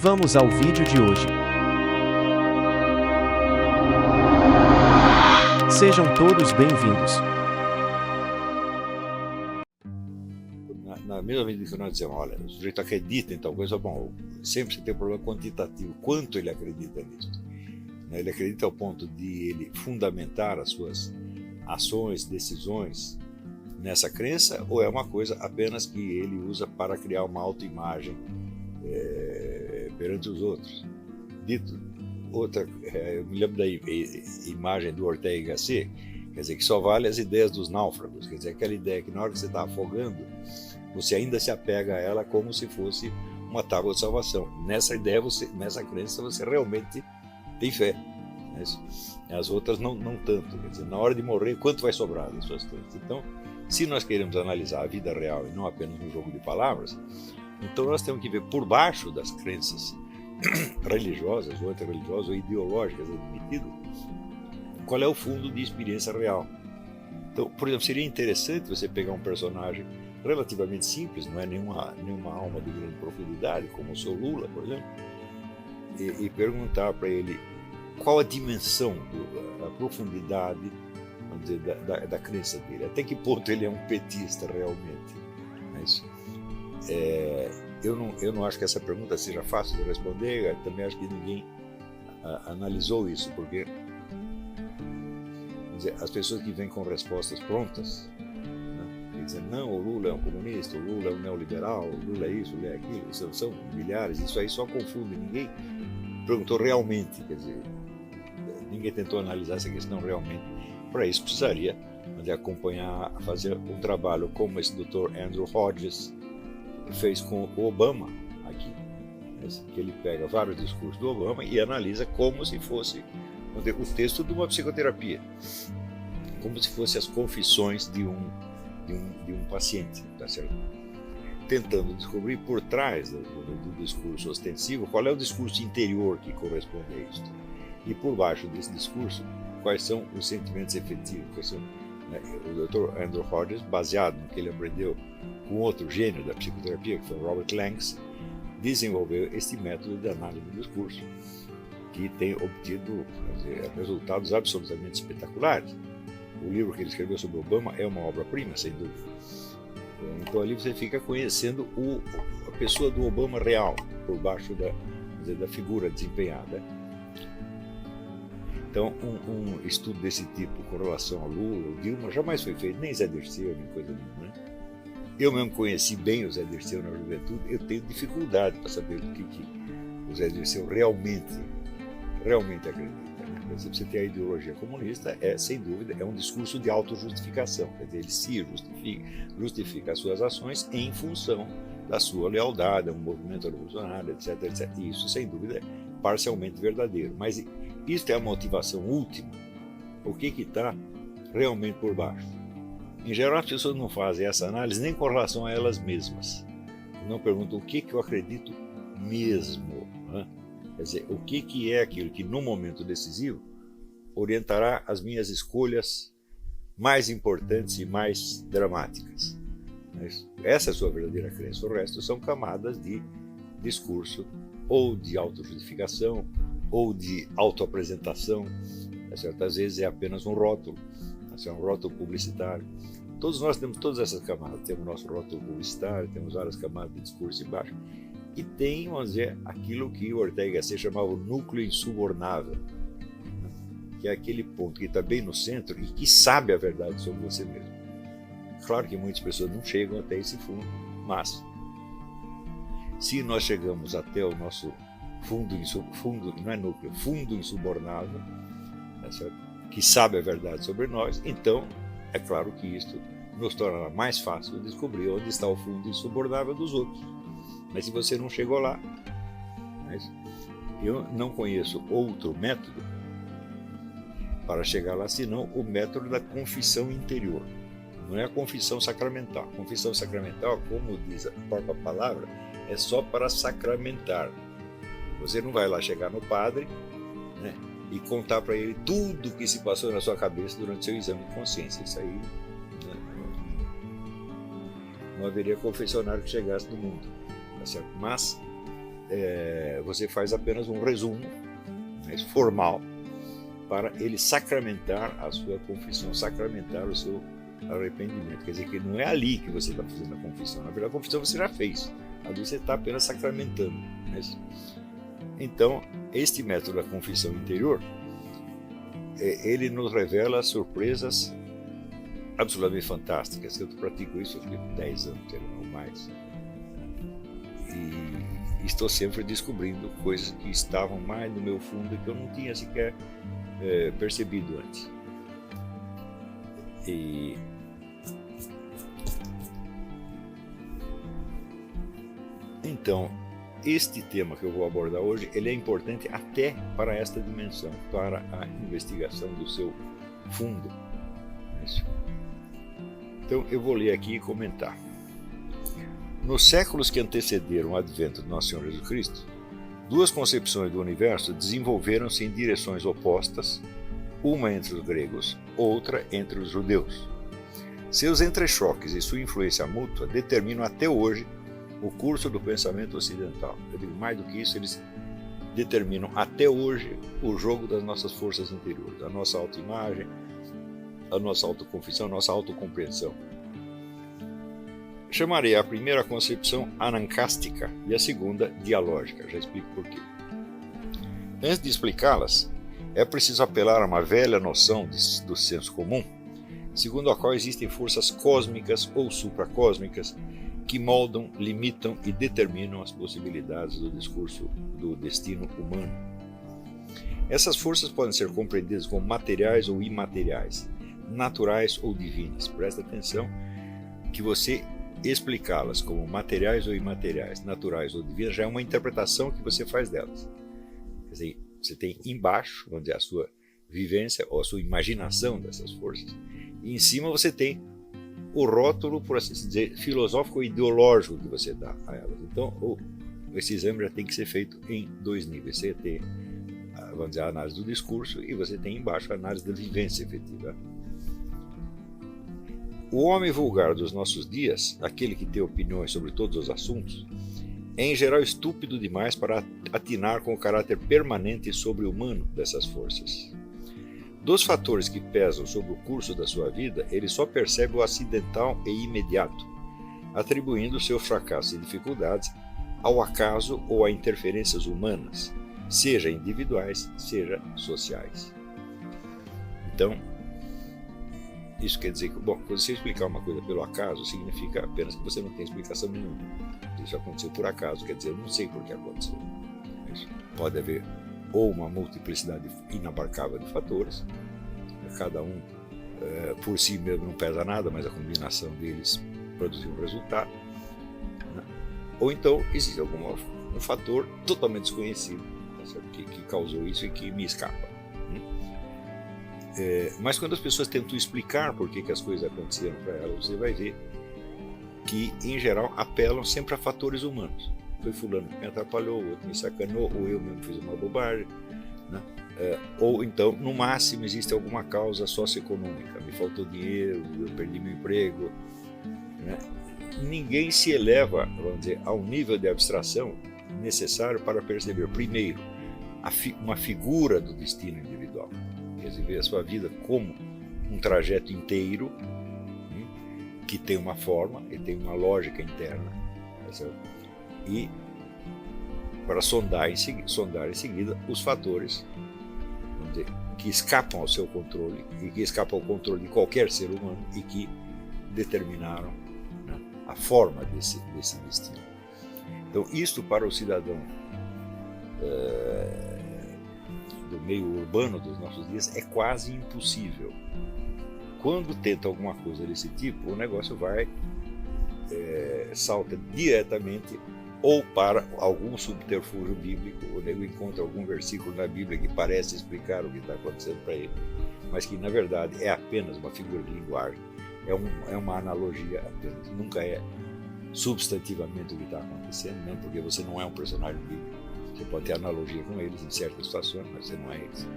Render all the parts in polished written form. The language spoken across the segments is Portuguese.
Vamos ao vídeo de hoje. Sejam todos bem-vindos. Na mesma medida que nós dizemos, olha, o sujeito acredita em tal coisa, bom, sempre se tem um problema quantitativo, quanto ele acredita nisso. Ele acredita ao ponto de ele fundamentar as suas ações, decisões nessa crença, ou é uma coisa apenas que ele usa para criar uma autoimagem perante os outros? Dito outra, eu me lembro da imagem do Ortega y Gasset, quer dizer, que só vale as ideias dos náufragos, quer dizer, aquela ideia que na hora que você está afogando, você ainda se apega a ela como se fosse uma tábua de salvação. Nessa ideia, nessa crença, você realmente tem fé. As outras não tanto. Quer dizer, na hora de morrer, quanto vai sobrar das suas crenças? Então, se nós queremos analisar a vida real e não apenas um jogo de palavras, então nós temos que ver por baixo das crenças religiosas ou antirreligiosas ou ideológicas admitidas, qual é o fundo de experiência real. Então, por exemplo, seria interessante você pegar um personagem relativamente simples, não é nenhuma alma de grande profundidade, como o seu Lula, por exemplo, e perguntar para ele qual a dimensão, a profundidade, vamos dizer, da crença dele, até que ponto ele é um petista realmente. Mas, eu não acho que essa pergunta seja fácil de responder, também acho que ninguém analisou isso, porque dizer, as pessoas que vêm com respostas prontas, dizem, não, o Lula é um comunista, o Lula é um neoliberal, o Lula é isso, o Lula é aquilo, são milhares, isso aí só confunde. Ninguém perguntou realmente, quer dizer, ninguém tentou analisar essa questão realmente. Para isso precisaria acompanhar, fazer um trabalho como esse Dr. Andrew Hodges fez com o Obama aqui, que ele pega vários discursos do Obama e analisa como se fosse o texto de uma psicoterapia, como se fosse as confissões de um paciente, tá certo? Tentando descobrir por trás do discurso ostensivo qual é o discurso interior que corresponde a isso, e por baixo desse discurso quais são os sentimentos efetivos. O Dr. Andrew Hodges, baseado no que ele aprendeu com outro gênio da psicoterapia, que foi o Robert Langs, desenvolveu este método de análise do discurso, que tem obtido resultados absolutamente espetaculares. O livro que ele escreveu sobre Obama é uma obra-prima, sem dúvida. Então ali você fica conhecendo a pessoa do Obama real, por baixo da figura desempenhada. Então, um estudo desse tipo com relação a Lula, o Dilma, jamais foi feito, nem Zé Dirceu, nem coisa nenhuma. Eu mesmo conheci bem o Zé Dirceu na juventude, eu tenho dificuldade para saber o que o Zé Dirceu realmente acredita. Se você tem a ideologia comunista, sem dúvida, é um discurso de autojustificação, quer dizer, ele se justifica as suas ações em função da sua lealdade a um movimento revolucionário, etc, etc. E isso, sem dúvida, é parcialmente verdadeiro. Mas isso é a motivação última. O que está realmente por baixo? Em geral, as pessoas não fazem essa análise nem com relação a elas mesmas. Não perguntam o que eu acredito mesmo. Quer dizer, o que é aquilo que, no momento decisivo, orientará as minhas escolhas mais importantes e mais dramáticas. Essa é a sua verdadeira crença. O resto são camadas de discurso, ou de autojustificação, ou de autoapresentação. Às vezes é apenas um rótulo, é um rótulo publicitário. Todos nós temos todas essas camadas. Temos o nosso rótulo publicitário, temos várias camadas de discurso embaixo. E tem, vamos dizer, aquilo que o Ortega y Gasset chamava o núcleo insubornável, que é aquele ponto que está bem no centro e que sabe a verdade sobre você mesmo. Claro que muitas pessoas não chegam até esse fundo, mas se nós chegamos até o nosso fundo insubornável, que sabe a verdade sobre nós, então é claro que isto nos tornará mais fácil descobrir onde está o fundo insubornável dos outros. Mas se você não chegou lá, eu não conheço outro método para chegar lá, senão o método da confissão interior. Não é a confissão sacramental. A confissão sacramental, como diz a própria palavra, é só para sacramentar. Você não vai lá chegar no padre, e contar para ele tudo o que se passou na sua cabeça durante seu exame de consciência. Isso aí não haveria confessionário que chegasse no mundo. Tá certo? Mas você faz apenas um resumo, né, formal, para ele sacramentar a sua confissão, sacramentar o seu arrependimento. Quer dizer que não é ali que você está fazendo a confissão. Na verdade, a confissão você já fez. Ali você está apenas sacramentando. Né? Então, este método da confissão interior, ele nos revela surpresas absolutamente fantásticas. Eu pratico isso há 10 anos, ou mais. E estou sempre descobrindo coisas que estavam mais no meu fundo e que eu não tinha sequer percebido antes. Então, este tema que eu vou abordar hoje, ele é importante até para esta dimensão, para a investigação do seu fundo. Então, eu vou ler aqui e comentar. Nos séculos que antecederam o advento do nosso Senhor Jesus Cristo, duas concepções do universo desenvolveram-se em direções opostas, uma entre os gregos, outra entre os judeus. Seus entrechoques e sua influência mútua determinam até hoje o curso do pensamento ocidental. Eu digo, mais do que isso, eles determinam até hoje o jogo das nossas forças interiores, a nossa autoimagem, a nossa autoconfissão, a nossa autocompreensão. Chamarei a primeira concepção anancástica e a segunda dialógica. Já explico por quê. Antes de explicá-las, é preciso apelar a uma velha noção do senso comum, segundo a qual existem forças cósmicas ou supracósmicas que moldam, limitam e determinam as possibilidades do discurso do destino humano. Essas forças podem ser compreendidas como materiais ou imateriais, naturais ou divinas. Presta atenção que você explicá-las como materiais ou imateriais, naturais ou divinas, já é uma interpretação que você faz delas. Quer dizer, você tem embaixo, vamos dizer, a sua vivência ou a sua imaginação dessas forças, e em cima você tem o rótulo, por assim dizer, filosófico e ideológico que você dá a elas. Então, esse exame já tem que ser feito em dois níveis. Você tem, vamos dizer, a análise do discurso e você tem embaixo a análise da vivência efetiva. O homem vulgar dos nossos dias, aquele que tem opiniões sobre todos os assuntos, é em geral estúpido demais para atinar com o caráter permanente e sobre-humano dessas forças. Dos fatores que pesam sobre o curso da sua vida, ele só percebe o acidental e imediato, atribuindo seus fracassos e dificuldades ao acaso ou a interferências humanas, seja individuais, seja sociais. Então, isso quer dizer que, quando você explicar uma coisa pelo acaso, significa apenas que você não tem explicação nenhuma. Isso aconteceu por acaso, quer dizer, eu não sei por que aconteceu. Isso pode haver ou uma multiplicidade inabarcável de fatores, cada um por si mesmo não pesa nada, mas a combinação deles produziu um resultado, né? Ou então existe um fator totalmente desconhecido, que causou isso e que me escapa. Mas quando as pessoas tentam explicar por que as coisas aconteceram para elas, você vai ver que, em geral, apelam sempre a fatores humanos. Foi fulano que me atrapalhou, o outro me sacanou, ou eu mesmo fiz uma bobagem, né? Ou então, no máximo, existe alguma causa socioeconômica. Me faltou dinheiro, eu perdi meu emprego, né? Ninguém se eleva, vamos dizer, ao nível de abstração necessário para perceber, primeiro, uma figura do destino individual. Quer dizer, ver a sua vida como um trajeto inteiro, que tem uma forma e tem uma lógica interna, tá certo? E para sondar em seguida os fatores, vamos dizer, que escapam ao seu controle e que escapam ao controle de qualquer ser humano e que determinaram, né, a forma desse destino. Então, isto para o cidadão do meio urbano dos nossos dias é quase impossível. Quando tenta alguma coisa desse tipo, o negócio salta diretamente ou para algum subterfúgio bíblico, ou ele encontra algum versículo na Bíblia que parece explicar o que está acontecendo para ele, mas que na verdade é apenas uma figura de linguagem, é uma analogia apenas, nunca é substantivamente o que está acontecendo, né? Porque você não é um personagem bíblico, você pode ter analogia com eles em certas situações, mas você não é eles.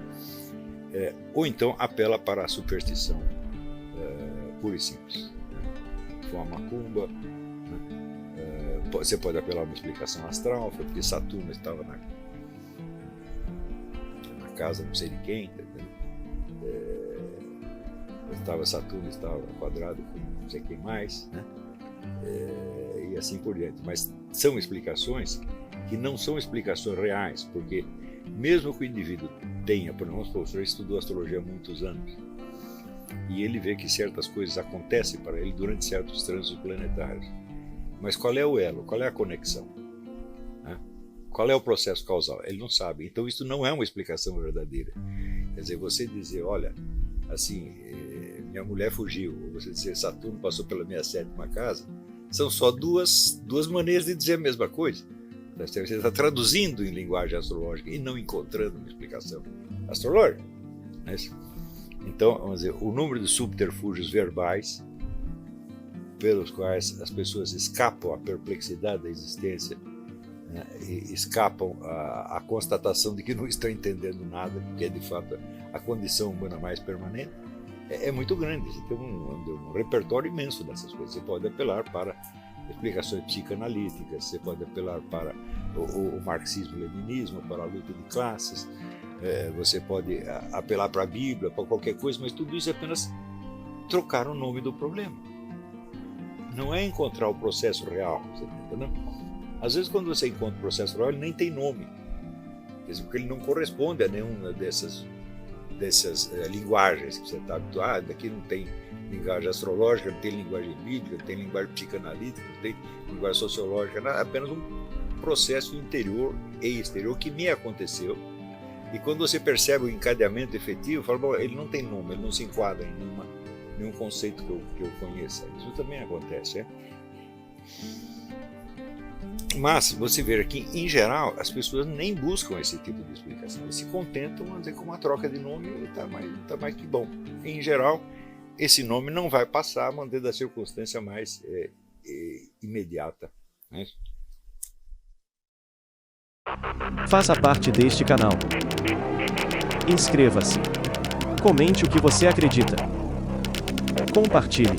Ou então apela para a superstição pura e simples, né? For uma macumba, né? Você pode apelar a uma explicação astral, foi porque Saturno estava na casa não sei de quem, tá entendendo? Saturno estava quadrado com não sei quem mais, né? E assim por diante. Mas são explicações que não são explicações reais, porque mesmo que o indivíduo tenha, por exemplo, o professor estudou astrologia há muitos anos, e ele vê que certas coisas acontecem para ele durante certos trânsitos planetários. Mas qual é o elo? Qual é a conexão? Né? Qual é o processo causal? Ele não sabe. Então isso não é uma explicação verdadeira. Quer dizer, você dizer, olha, assim, minha mulher fugiu, ou você dizer, Saturno passou pela minha 7ª casa, são só duas maneiras de dizer a mesma coisa. Você está traduzindo em linguagem astrológica e não encontrando uma explicação astrológica. Né? Então, vamos dizer, o número de subterfúgios verbais pelos quais as pessoas escapam à perplexidade da existência, né, e escapam à constatação de que não estão entendendo nada, que é de fato a condição humana mais permanente, é muito grande. Você tem um repertório imenso dessas coisas. Você pode apelar para explicações psicanalíticas, você pode apelar para o marxismo-leninismo, para a luta de classes, você pode apelar para a Bíblia, para qualquer coisa, mas tudo isso é apenas trocar o nome do problema. Não é encontrar o processo real, você tá entendendo? Às vezes, quando você encontra o processo real, ele nem tem nome, quer dizer, porque ele não corresponde a nenhuma dessas linguagens que você está habituado. Aqui não tem linguagem astrológica, não tem linguagem bíblica, não tem linguagem psicanalítica, não tem linguagem sociológica, nada, apenas um processo interior e exterior que me aconteceu. E quando você percebe o encadeamento efetivo, fala, bom, ele não tem nome, ele não se enquadra em nenhum conceito que eu conheça. Isso também acontece, né? Mas você vê que, em geral, as pessoas nem buscam esse tipo de explicação. Eles se contentam, vamos dizer, com uma troca de nome e está mais que bom. Em geral, esse nome não vai passar a manter da circunstância mais imediata. Né? Faça parte deste canal. Inscreva-se. Comente o que você acredita. Compartilhe.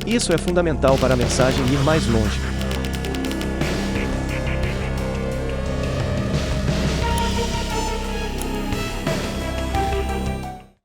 Isso é fundamental para a mensagem ir mais longe.